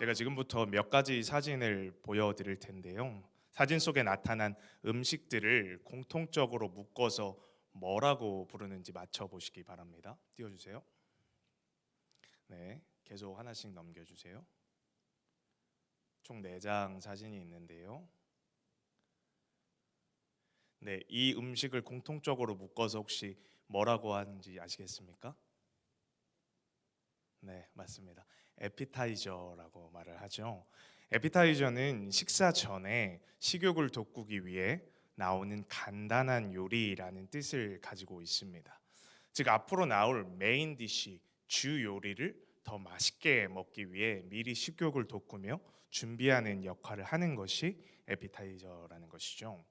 제가 지금부터 몇 가지 사진을 보여드릴 텐데요. 사진 속에 나타난 음식들을 공통적으로 묶어서 뭐라고 부르는지 맞춰보시기 바랍니다. 띄워주세요. 네, 계속 하나씩 넘겨주세요. 총 4장 사진이 있는데요. 네, 이 음식을 공통적으로 묶어서 혹시 뭐라고 하는지 아시겠습니까? 네, 맞습니다. 에피타이저라고 말을 하죠. 에피타이저는 식사 전에 식욕을 돋구기 위해 나오는 간단한 요리라는 뜻을 가지고 있습니다. 즉 앞으로 나올 메인 디시, 주 요리를 더 맛있게 먹기 위해 미리 식욕을 돋구며 준비하는 역할을 하는 것이 에피타이저라는 것이죠.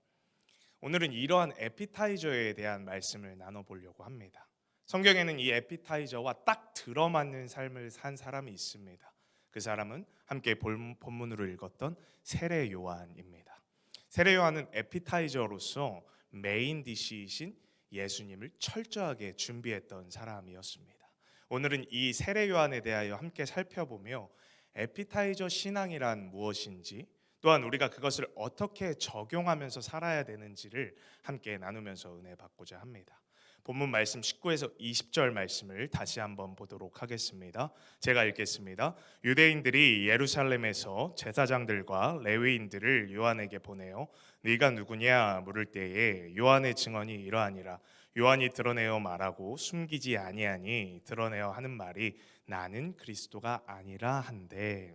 오늘은 이러한 에피타이저에 대한 말씀을 나눠보려고 합니다. 성경에는 이 에피타이저와 딱 들어맞는 삶을 산 사람이 있습니다. 그 사람은 함께 본문으로 읽었던 세례 요한입니다. 세례 요한은 에피타이저로서 메인 디시이신 예수님을 철저하게 준비했던 사람이었습니다. 오늘은 이 세례 요한에 대하여 함께 살펴보며 에피타이저 신앙이란 무엇인지, 또한 우리가 그것을 어떻게 적용하면서 살아야 되는지를 함께 나누면서 은혜 받고자 합니다. 본문 말씀 19에서 20절 말씀을 다시 한번 보도록 하겠습니다. 제가 읽겠습니다. 유대인들이 예루살렘에서 제사장들과 레위인들을 요한에게 보내어 네가 누구냐 물을 때에 요한의 증언이 이러하니라. 요한이 드러내어 말하고 숨기지 아니하니 드러내어 하는 말이 나는 그리스도가 아니라 한데.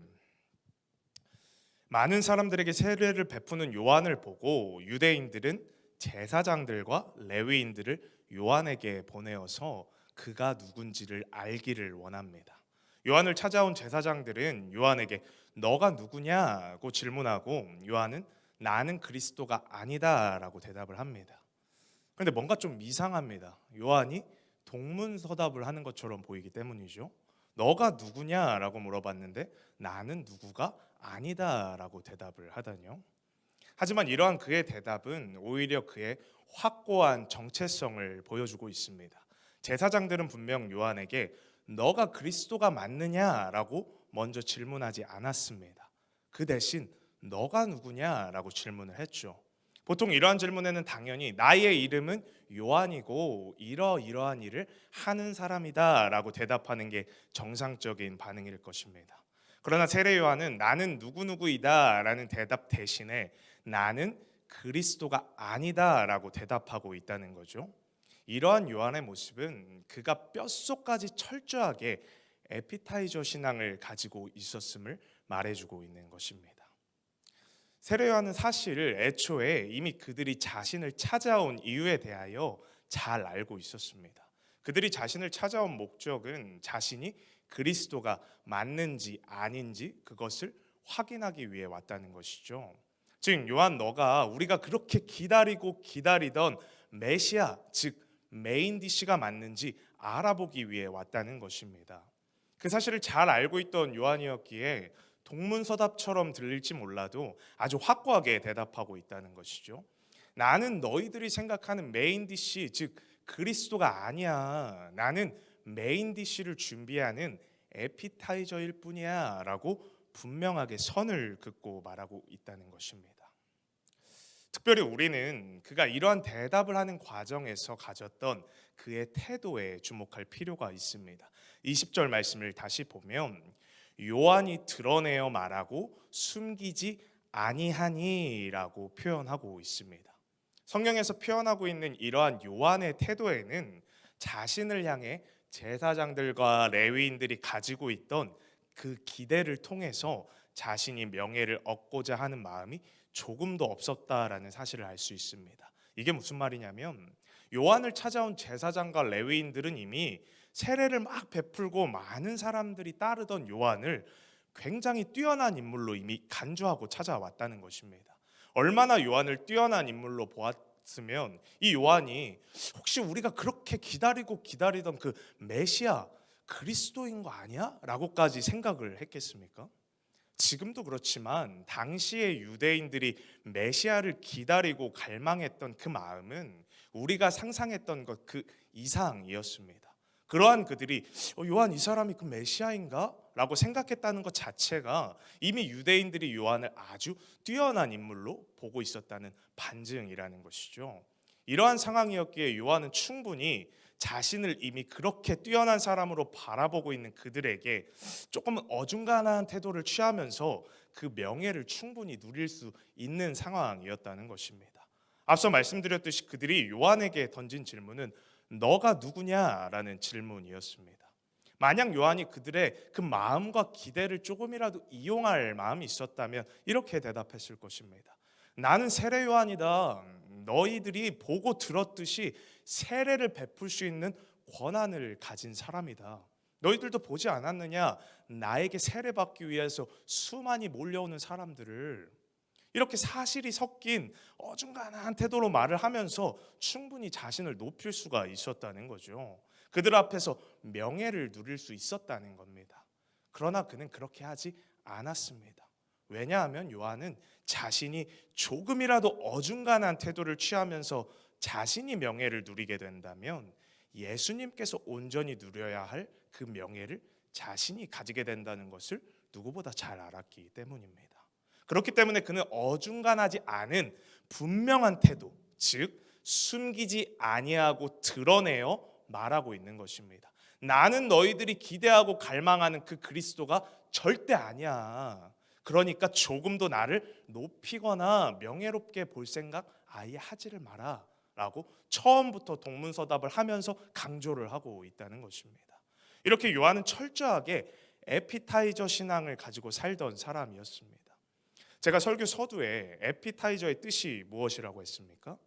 많은 사람들에게 세례를 베푸는 요한을 보고 유대인들은 제사장들과 레위인들을 요한에게 보내어서 그가 누군지를 알기를 원합니다. 요한을 찾아온 제사장들은 요한에게 너가 누구냐고 질문하고 요한은 나는 그리스도가 아니다라고 대답을 합니다. 그런데 뭔가 좀 이상합니다. 요한이 동문서답을 하는 것처럼 보이기 때문이죠. 너가 누구냐라고 물어봤는데 나는 누구가 아니다라고 대답을 하다니요. 하지만 이러한 그의 대답은 오히려 그의 확고한 정체성을 보여주고 있습니다. 제사장들은 분명 요한에게 너가 그리스도가 맞느냐라고 먼저 질문하지 않았습니다. 그 대신 너가 누구냐라고 질문을 했죠. 보통 이러한 질문에는 당연히 나의 이름은 요한이고 이러이러한 일을 하는 사람이다라고 대답하는 게 정상적인 반응일 것입니다. 그러나 세례 요한은 나는 누구누구이다라는 대답 대신에 나는 그리스도가 아니다라고 대답하고 있다는 거죠. 이러한 요한의 모습은 그가 뼛속까지 철저하게 에피타이저 신앙을 가지고 있었음을 말해주고 있는 것입니다. 세례 요한은 사실 애초에 이미 그들이 자신을 찾아온 이유에 대하여 잘 알고 있었습니다. 그들이 자신을 찾아온 목적은 자신이 그리스도가 맞는지 아닌지 그것을 확인하기 위해 왔다는 것이죠. 즉 요한 너가 우리가 그렇게 기다리고 기다리던 메시아 즉 메인 디시가 맞는지 알아보기 위해 왔다는 것입니다. 그 사실을 잘 알고 있던 요한이었기에 동문서답처럼 들릴지 몰라도 아주 확고하게 대답하고 있다는 것이죠. 나는 너희들이 생각하는 메인 디시 즉 그리스도가 아니야. 나는 메인 디시를 준비하는 에피타이저일 뿐이야 라고 분명하게 선을 긋고 말하고 있다는 것입니다. 특별히 우리는 그가 이러한 대답을 하는 과정에서 가졌던 그의 태도에 주목할 필요가 있습니다. 20절 말씀을 다시 보면 요한이 드러내어 말하고 숨기지 아니하니라고 표현하고 있습니다. 성경에서 표현하고 있는 이러한 요한의 태도에는 자신을 향해 제사장들과 레위인들이 가지고 있던 그 기대를 통해서 자신이 명예를 얻고자 하는 마음이 조금도 없었다라는 사실을 알 수 있습니다. 이게 무슨 말이냐면 요한을 찾아온 제사장과 레위인들은 이미 세례를 막 베풀고 많은 사람들이 따르던 요한을 굉장히 뛰어난 인물로 이미 간주하고 찾아왔다는 것입니다. 얼마나 요한을 뛰어난 인물로 보았으면 이 요한이 혹시 우리가 그렇게 기다리고 기다리던 그 메시아 그리스도인 거 아니야? 라고까지 생각을 했겠습니까? 지금도 그렇지만 당시의 유대인들이 메시아를 기다리고 갈망했던 그 마음은 우리가 상상했던 것 그 이상이었습니다. 그러한 그들이 요한 이 사람이 그 메시아인가? 라고 생각했다는 것 자체가 이미 유대인들이 요한을 아주 뛰어난 인물로 보고 있었다는 반증이라는 것이죠. 이러한 상황이었기에 요한은 충분히 자신을 이미 그렇게 뛰어난 사람으로 바라보고 있는 그들에게 조금 어중간한 태도를 취하면서 그 명예를 충분히 누릴 수 있는 상황이었다는 것입니다. 앞서 말씀드렸듯이 그들이 요한에게 던진 질문은 너가 누구냐라는 질문이었습니다. 만약 요한이 그들의 그 마음과 기대를 조금이라도 이용할 마음이 있었다면 이렇게 대답했을 것입니다. 나는 세례 요한이다. 너희들이 보고 들었듯이 세례를 베풀 수 있는 권한을 가진 사람이다. 너희들도 보지 않았느냐? 나에게 세례 받기 위해서 수많이 몰려오는 사람들을, 이렇게 사실이 섞인 어중간한 태도로 말을 하면서 충분히 자신을 높일 수가 있었다는 거죠. 그들 앞에서 명예를 누릴 수 있었다는 겁니다. 그러나 그는 그렇게 하지 않았습니다. 왜냐하면 요한은 자신이 조금이라도 어중간한 태도를 취하면서 자신이 명예를 누리게 된다면 예수님께서 온전히 누려야 할 그 명예를 자신이 가지게 된다는 것을 누구보다 잘 알았기 때문입니다. 그렇기 때문에 그는 어중간하지 않은 분명한 태도, 즉 숨기지 아니하고 드러내어 말하고 있는 것입니다. 나는 너희들이 기대하고 갈망하는 그 그리스도가 절대 아니야. 그러니까 조금도 나를 높이거나 명예롭게 볼 생각 아예 하지를 마라 라고 처음부터 동문서답을 하면서 강조를 하고 있다는 것입니다. 이렇게 요한은 철저하게 에피타이저 신앙을 가지고 살던 사람이었습니다. 제가 설교 서두에 에피타이저의 뜻이 무엇이라고 했습니까?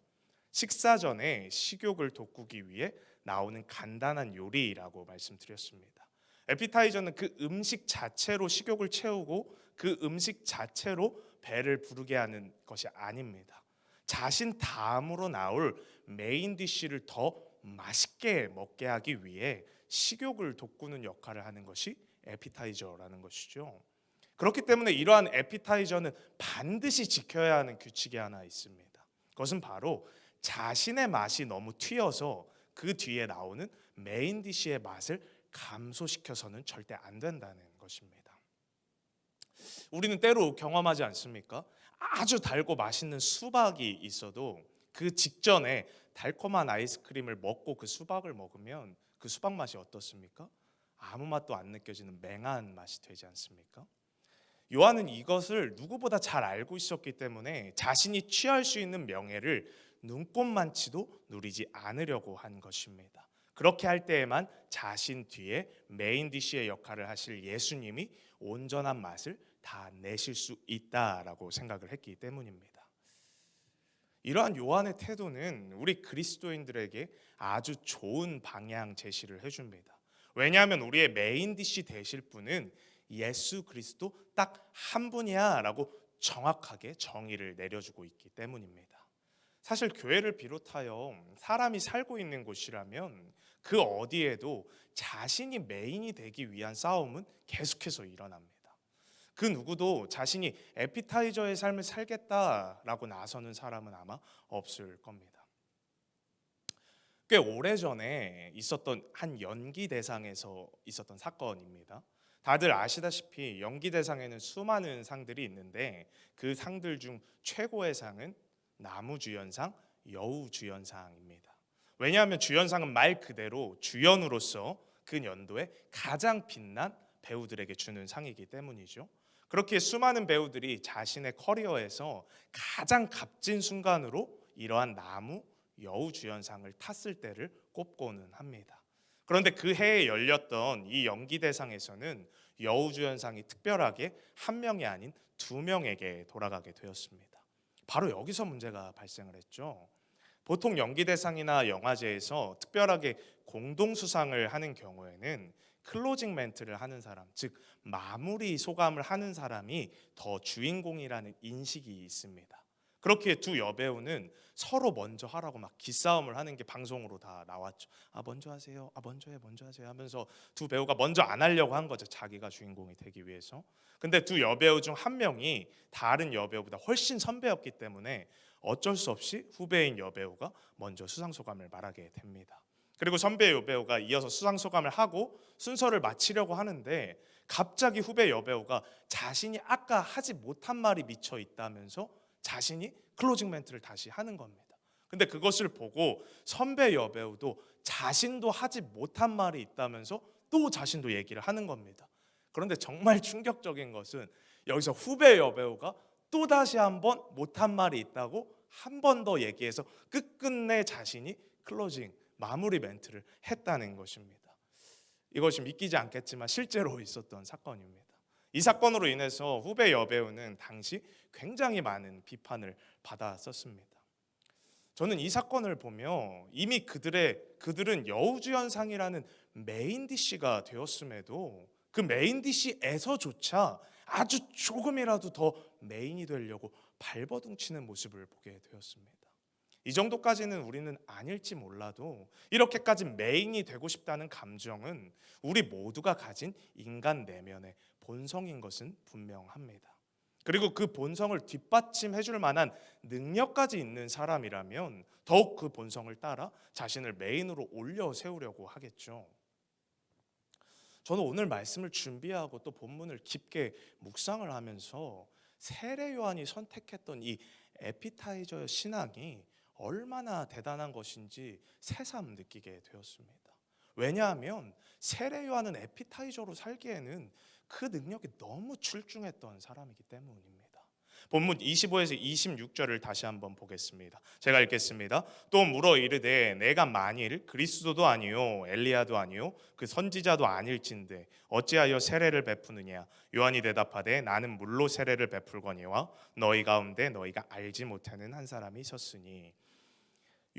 식사 전에 식욕을 돋구기 위해 나오는 간단한 요리라고 말씀드렸습니다. 에피타이저는 그 음식 자체로 식욕을 채우고 그 음식 자체로 배를 부르게 하는 것이 아닙니다. 자신 다음으로 나올 메인 디쉬를 더 맛있게 먹게 하기 위해 식욕을 돋구는 역할을 하는 것이 에피타이저라는 것이죠. 그렇기 때문에 이러한 에피타이저는 반드시 지켜야 하는 규칙이 하나 있습니다. 그것은 바로 자신의 맛이 너무 튀어서 그 뒤에 나오는 메인 디쉬의 맛을 감소시켜서는 절대 안 된다는 것입니다. 우리는 때로 경험하지 않습니까? 아주 달고 맛있는 수박이 있어도 그 직전에 달콤한 아이스크림을 먹고 그 수박을 먹으면 그 수박 맛이 어떻습니까? 아무 맛도 안 느껴지는 맹한 맛이 되지 않습니까? 요한은 이것을 누구보다 잘 알고 있었기 때문에 자신이 취할 수 있는 명예를 눈꼽만치도 누리지 않으려고 한 것입니다. 그렇게 할 때에만 자신 뒤에 메인 디쉬의 역할을 하실 예수님이 온전한 맛을 다 내실 수 있다라고 생각을 했기 때문입니다. 이러한 요한의 태도는 우리 그리스도인들에게 아주 좋은 방향 제시를 해줍니다. 왜냐하면 우리의 메인 디쉬 되실 분은 예수 그리스도 딱 한 분이야 라고 정확하게 정의를 내려주고 있기 때문입니다. 사실 교회를 비롯하여 사람이 살고 있는 곳이라면 그 어디에도 자신이 메인이 되기 위한 싸움은 계속해서 일어납니다. 그 누구도 자신이 에피타이저의 삶을 살겠다라고 나서는 사람은 아마 없을 겁니다. 꽤 오래전에 있었던 한 연기대상에서 있었던 사건입니다. 다들 아시다시피 연기대상에는 수많은 상들이 있는데 그 상들 중 최고의 상은 나무주연상, 여우주연상입니다. 왜냐하면 주연상은 말 그대로 주연으로서 그 연도에 가장 빛난 배우들에게 주는 상이기 때문이죠. 그렇게 수많은 배우들이 자신의 커리어에서 가장 값진 순간으로 이러한 나무, 여우주연상을 탔을 때를 꼽고는 합니다. 그런데 그 해에 열렸던 이 연기대상에서는 여우주연상이 특별하게 한 명이 아닌 두 명에게 돌아가게 되었습니다. 바로 여기서 문제가 발생을 했죠. 보통 연기대상이나 영화제에서 특별하게 공동수상을 하는 경우에는 클로징 멘트를 하는 사람, 즉 마무리 소감을 하는 사람이 더 주인공이라는 인식이 있습니다. 그렇기에 두 여배우는 서로 먼저 하라고 막 기싸움을 하는 게 방송으로 다 나왔죠. 먼저 하세요. 먼저 하세요 하면서 두 배우가 먼저 안 하려고 한 거죠. 자기가 주인공이 되기 위해서. 근데 두 여배우 중 한 명이 다른 여배우보다 훨씬 선배였기 때문에 어쩔 수 없이 후배인 여배우가 먼저 수상 소감을 말하게 됩니다. 그리고 선배 여배우가 이어서 수상 소감을 하고 순서를 마치려고 하는데 갑자기 후배 여배우가 자신이 아까 하지 못한 말이 미쳐 있다면서 자신이 클로징 멘트를 다시 하는 겁니다. 근데 그것을 보고 선배 여배우도 자신도 하지 못한 말이 있다면서 또 자신도 얘기를 하는 겁니다. 그런데 정말 충격적인 것은 여기서 후배 여배우가 또 다시 한번 못한 말이 있다고 한 번 더 얘기해서 끝끝내 자신이 클로징 마무리 멘트를 했다는 것입니다. 이것이 믿기지 않겠지만 실제로 있었던 사건입니다. 이 사건으로 인해서 후배 여배우는 당시 굉장히 많은 비판을 받았었습니다. 저는 이 사건을 보며 이미 그들은 여우주연상이라는 메인 디시가 되었음에도 그 메인 디시에서조차 아주 조금이라도 더 메인이 되려고 발버둥치는 모습을 보게 되었습니다. 이 정도까지는 우리는 아닐지 몰라도 이렇게까지 메인이 되고 싶다는 감정은 우리 모두가 가진 인간 내면의 본성인 것은 분명합니다. 그리고 그 본성을 뒷받침해 줄 만한 능력까지 있는 사람이라면 더욱 그 본성을 따라 자신을 메인으로 올려 세우려고 하겠죠. 저는 오늘 말씀을 준비하고 또 본문을 깊게 묵상을 하면서 세례 요한이 선택했던 이 에피타이저 신앙이 얼마나 대단한 것인지 새삼 느끼게 되었습니다. 왜냐하면 세례 요한은 에피타이저로 살기에는 그 능력이 너무 출중했던 사람이기 때문입니다. 본문 25에서 26절을 다시 한번 보겠습니다. 제가 읽겠습니다. 또 물어 이르되 내가 만일 그리스도도 아니요 엘리야도 아니요 그 선지자도 아닐진데 어찌하여 세례를 베푸느냐. 요한이 대답하되 나는 물로 세례를 베풀거니와 너희 가운데 너희가 알지 못하는 한 사람이 있었으니.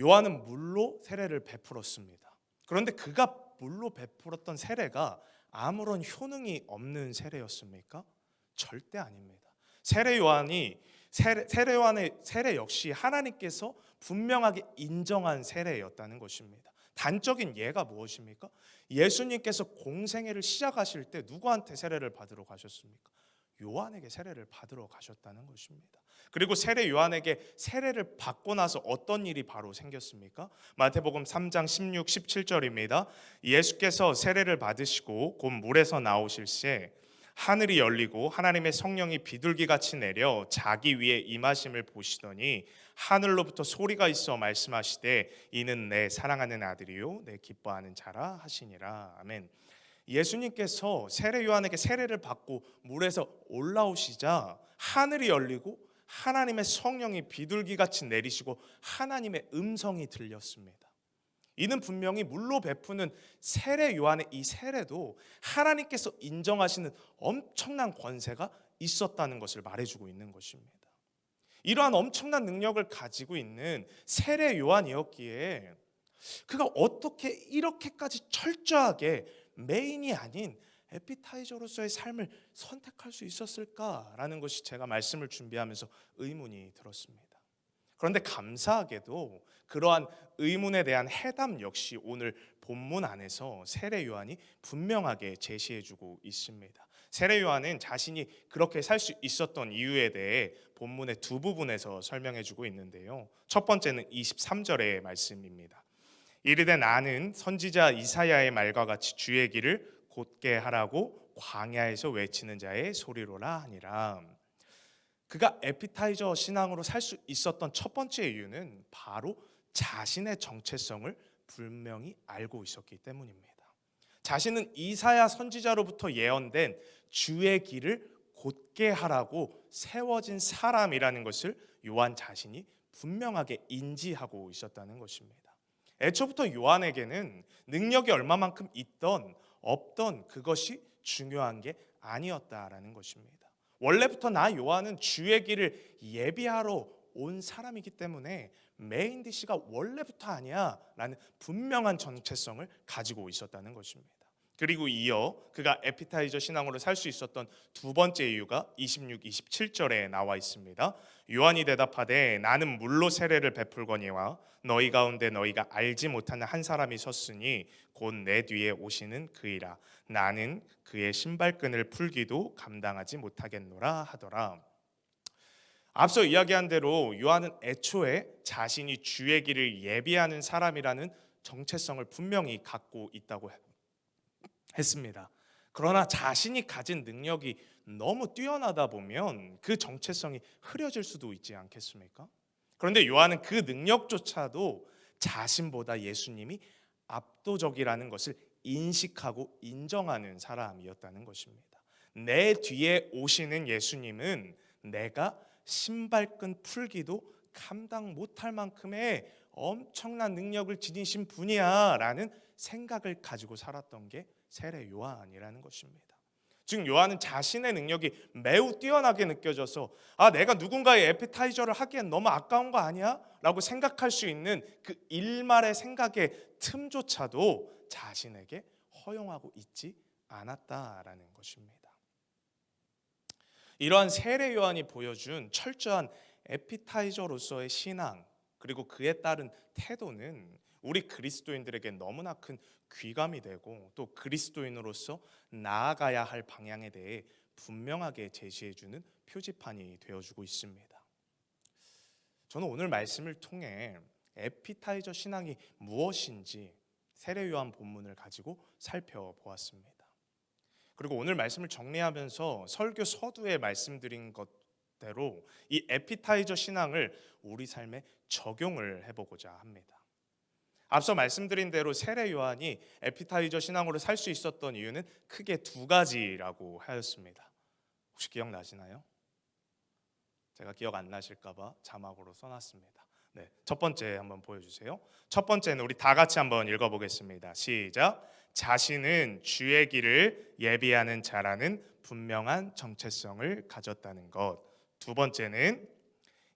요한은 물로 세례를 베풀었습니다. 그런데 그가 물로 베풀었던 세례가 아무런 효능이 없는 세례였습니까? 절대 아닙니다. 세례요한의 세례 역시 하나님께서 분명하게 인정한 세례였다는 것입니다. 단적인 예가 무엇입니까? 예수님께서 공생애를 시작하실 때 누구한테 세례를 받으러 가셨습니까? 요한에게 세례를 받으러 가셨다는 것입니다. 그리고 세례 요한에게 세례를 받고 나서 어떤 일이 바로 생겼습니까? 마태복음 3장 16, 17절입니다. 예수께서 세례를 받으시고 곧 물에서 나오실 새 하늘이 열리고 하나님의 성령이 비둘기같이 내려 자기 위에 임하심을 보시더니 하늘로부터 소리가 있어 말씀하시되 이는 내 사랑하는 아들이요 내 기뻐하는 자라 하시니라. 아멘. 예수님께서 세례 요한에게 세례를 받고 물에서 올라오시자 하늘이 열리고 하나님의 성령이 비둘기같이 내리시고 하나님의 음성이 들렸습니다. 이는 분명히 물로 베푸는 세례 요한의 이 세례도 하나님께서 인정하시는 엄청난 권세가 있었다는 것을 말해주고 있는 것입니다. 이러한 엄청난 능력을 가지고 있는 세례 요한이었기에 그가 어떻게 이렇게까지 철저하게 메인이 아닌 에피타이저로서의 삶을 선택할 수 있었을까라는 것이 제가 말씀을 준비하면서 의문이 들었습니다. 그런데 감사하게도 그러한 의문에 대한 해답 역시 오늘 본문 안에서 세례 요한이 분명하게 제시해주고 있습니다. 세례 요한은 자신이 그렇게 살 수 있었던 이유에 대해 본문의 두 부분에서 설명해주고 있는데요. 첫 번째는 23절의 말씀입니다. 이르되 나는 선지자 이사야의 말과 같이 주의 길을 곧게 하라고 광야에서 외치는 자의 소리로라 하니라. 그가 에피타이저 신앙으로 살 수 있었던 첫 번째 이유는 바로 자신의 정체성을 분명히 알고 있었기 때문입니다. 자신은 이사야 선지자로부터 예언된 주의 길을 곧게 하라고 세워진 사람이라는 것을 요한 자신이 분명하게 인지하고 있었다는 것입니다. 애초부터 요한에게는 능력이 얼마만큼 있던 없던 그것이 중요한 게 아니었다라는 것입니다. 원래부터 나 요한은 주의 길을 예비하러 온 사람이기 때문에 메인 디시가 원래부터 아니야 라는 분명한 정체성을 가지고 있었다는 것입니다. 그리고 이어 그가 에피타이저 신앙으로 살 수 있었던 두 번째 이유가 26, 27절에 나와 있습니다. 요한이 대답하되 나는 물로 세례를 베풀거니와 너희 가운데 너희가 알지 못하는 한 사람이 섰으니 곧 내 뒤에 오시는 그이라. 나는 그의 신발끈을 풀기도 감당하지 못하겠노라 하더라. 앞서 이야기한 대로 요한은 애초에 자신이 주의 길을 예비하는 사람이라는 정체성을 분명히 갖고 있다고 했습니다. 그러나 자신이 가진 능력이 너무 뛰어나다 보면 그 정체성이 흐려질 수도 있지 않겠습니까? 그런데 요한은 그 능력조차도 자신보다 예수님이 압도적이라는 것을 인식하고 인정하는 사람이었다는 것입니다. 내 뒤에 오시는 예수님은 내가 신발끈 풀기도 감당 못할 만큼의 엄청난 능력을 지니신 분이야 라는 생각을 가지고 살았던 게 세례 요한이라는 것입니다. 즉 요한은 자신의 능력이 매우 뛰어나게 느껴져서 내가 누군가의 에피타이저를 하기엔 너무 아까운 거 아니야? 라고 생각할 수 있는 그 일말의 생각의 틈조차도 자신에게 허용하고 있지 않았다라는 것입니다. 이러한 세례 요한이 보여준 철저한 에피타이저로서의 신앙 그리고 그에 따른 태도는 우리 그리스도인들에게 너무나 큰 귀감이 되고 또 그리스도인으로서 나아가야 할 방향에 대해 분명하게 제시해주는 표지판이 되어주고 있습니다. 저는 오늘 말씀을 통해 에피타이저 신앙이 무엇인지 세례 요한 본문을 가지고 살펴보았습니다. 그리고 오늘 말씀을 정리하면서 설교 서두에 말씀드린 것대로 이 에피타이저 신앙을 우리 삶에 적용을 해보고자 합니다. 앞서 말씀드린 대로 세례 요한이 에피타이저 신앙으로 살 수 있었던 이유는 크게 두 가지라고 하였습니다. 혹시 기억나시나요? 제가 기억 안 나실까 봐 자막으로 써놨습니다. 네, 첫 번째 한번 보여주세요. 첫 번째는 우리 다 같이 한번 읽어보겠습니다. 시작. 자신은 주의 길을 예비하는 자라는 분명한 정체성을 가졌다는 것. 두 번째는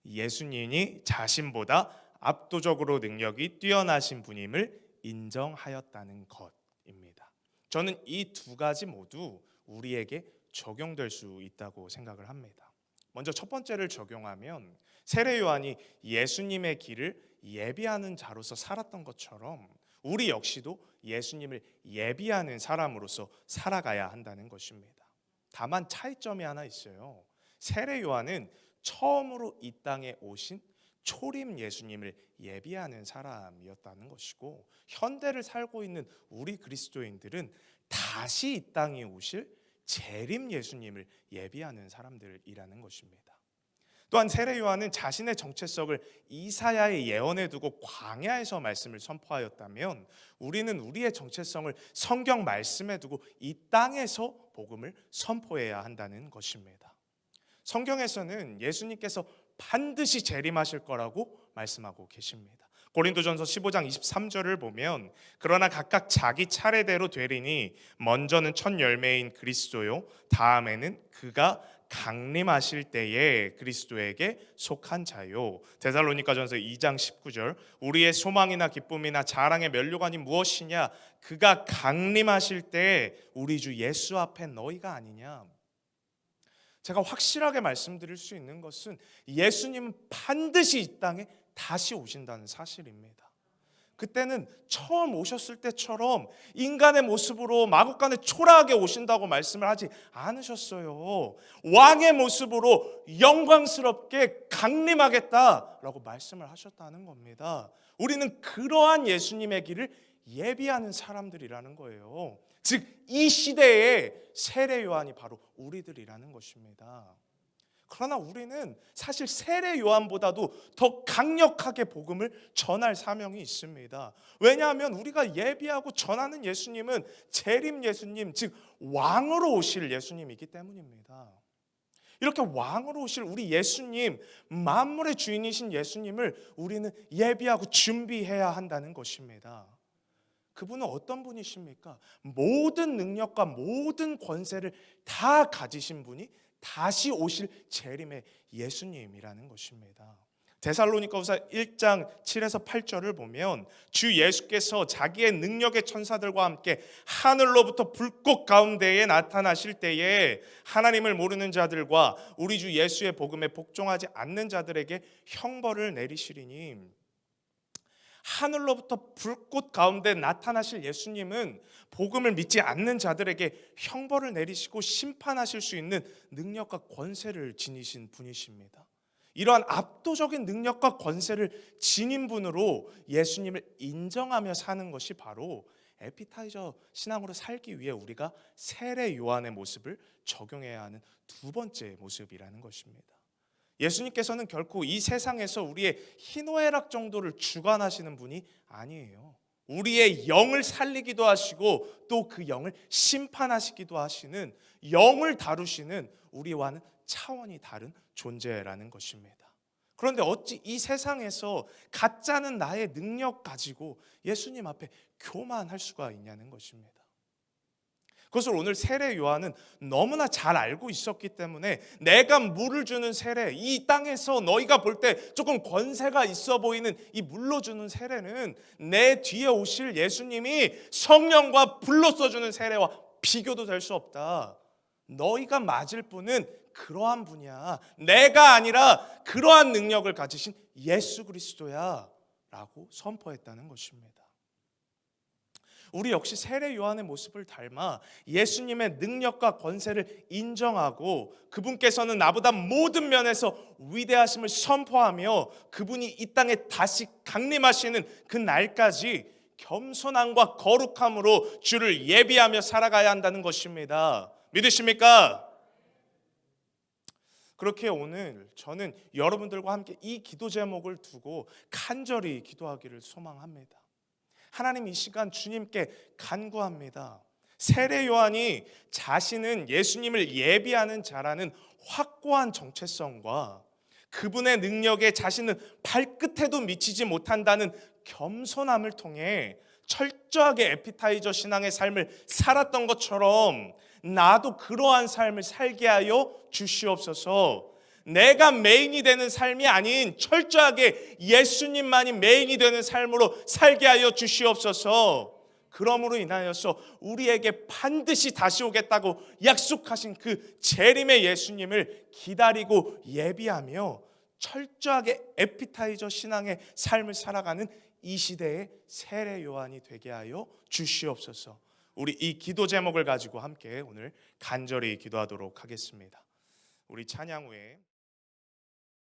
예수님이 자신보다 압도적으로 능력이 뛰어나신 분임을 인정하였다는 것입니다. 저는 이 두 가지 모두 우리에게 적용될 수 있다고 생각을 합니다. 먼저 첫 번째를 적용하면 세례 요한이 예수님의 길을 예비하는 자로서 살았던 것처럼 우리 역시도 예수님을 예비하는 사람으로서 살아가야 한다는 것입니다. 다만 차이점이 하나 있어요. 세례 요한은 처음으로 이 땅에 오신 초림 예수님을 예비하는 사람이었다는 것이고 현대를 살고 있는 우리 그리스도인들은 다시 이 땅에 오실 재림 예수님을 예비하는 사람들이라는 것입니다. 또한 세례 요한은 자신의 정체성을 이사야의 예언에 두고 광야에서 말씀을 선포하였다면 우리는 우리의 정체성을 성경 말씀에 두고 이 땅에서 복음을 선포해야 한다는 것입니다. 성경에서는 예수님께서 반드시 재림하실 거라고 말씀하고 계십니다. 고린도전서 15장 23절을 보면 그러나 각각 자기 차례대로 되리니 먼저는 첫 열매인 그리스도요 다음에는 그가 강림하실 때에 그리스도에게 속한 자요. 데살로니가전서 2장 19절 우리의 소망이나 기쁨이나 자랑의 면류관이 무엇이냐 그가 강림하실 때에 우리 주 예수 앞에 너희가 아니냐. 제가 확실하게 말씀드릴 수 있는 것은 예수님은 반드시 이 땅에 다시 오신다는 사실입니다. 그때는 처음 오셨을 때처럼 인간의 모습으로 마구간에 초라하게 오신다고 말씀을 하지 않으셨어요. 왕의 모습으로 영광스럽게 강림하겠다라고 말씀을 하셨다는 겁니다. 우리는 그러한 예수님의 길을 예비하는 사람들이라는 거예요. 즉 이 시대의 세례 요한이 바로 우리들이라는 것입니다. 그러나 우리는 사실 세례 요한보다도 더 강력하게 복음을 전할 사명이 있습니다. 왜냐하면 우리가 예비하고 전하는 예수님은 재림 예수님, 즉 왕으로 오실 예수님이기 때문입니다. 이렇게 왕으로 오실 우리 예수님, 만물의 주인이신 예수님을 우리는 예비하고 준비해야 한다는 것입니다. 그분은 어떤 분이십니까? 모든 능력과 모든 권세를 다 가지신 분이 다시 오실 재림의 예수님이라는 것입니다. 데살로니가후서 1장 7에서 8절을 보면 주 예수께서 자기의 능력의 천사들과 함께 하늘로부터 불꽃 가운데에 나타나실 때에 하나님을 모르는 자들과 우리 주 예수의 복음에 복종하지 않는 자들에게 형벌을 내리시리니 하늘로부터 불꽃 가운데 나타나실 예수님은 복음을 믿지 않는 자들에게 형벌을 내리시고 심판하실 수 있는 능력과 권세를 지니신 분이십니다. 이러한 압도적인 능력과 권세를 지닌 분으로 예수님을 인정하며 사는 것이 바로 에피타이저 신앙으로 살기 위해 우리가 세례 요한의 모습을 적용해야 하는 두 번째 모습이라는 것입니다. 예수님께서는 결코 이 세상에서 우리의 희노애락 정도를 주관하시는 분이 아니에요. 우리의 영을 살리기도 하시고 또 그 영을 심판하시기도 하시는, 영을 다루시는 우리와는 차원이 다른 존재라는 것입니다. 그런데 어찌 이 세상에서 가짜는 나의 능력 가지고 예수님 앞에 교만할 수가 있냐는 것입니다. 그것을 오늘 세례 요한은 너무나 잘 알고 있었기 때문에 내가 물을 주는 세례, 이 땅에서 너희가 볼 때 조금 권세가 있어 보이는 이 물로 주는 세례는 내 뒤에 오실 예수님이 성령과 불로써 주는 세례와 비교도 될 수 없다. 너희가 맞을 분은 그러한 분이야. 내가 아니라 그러한 능력을 가지신 예수 그리스도야 라고 선포했다는 것입니다. 우리 역시 세례 요한의 모습을 닮아 예수님의 능력과 권세를 인정하고 그분께서는 나보다 모든 면에서 위대하심을 선포하며 그분이 이 땅에 다시 강림하시는 그 날까지 겸손함과 거룩함으로 주를 예비하며 살아가야 한다는 것입니다. 믿으십니까? 그렇게 오늘 저는 여러분들과 함께 이 기도 제목을 두고 간절히 기도하기를 소망합니다. 하나님, 이 시간 주님께 간구합니다. 세례 요한이 자신은 예수님을 예비하는 자라는 확고한 정체성과 그분의 능력에 자신은 발끝에도 미치지 못한다는 겸손함을 통해 철저하게 에피타이저 신앙의 삶을 살았던 것처럼 나도 그러한 삶을 살게 하여 주시옵소서. 내가 메인이 되는 삶이 아닌 철저하게 예수님만이 메인이 되는 삶으로 살게 하여 주시옵소서. 그러므로 인하여서 우리에게 반드시 다시 오겠다고 약속하신 그 재림의 예수님을 기다리고 예비하며 철저하게 에피타이저 신앙의 삶을 살아가는 이 시대의 세례 요한이 되게 하여 주시옵소서. 우리 이 기도 제목을 가지고 함께 오늘 간절히 기도하도록 하겠습니다. 우리 찬양 후에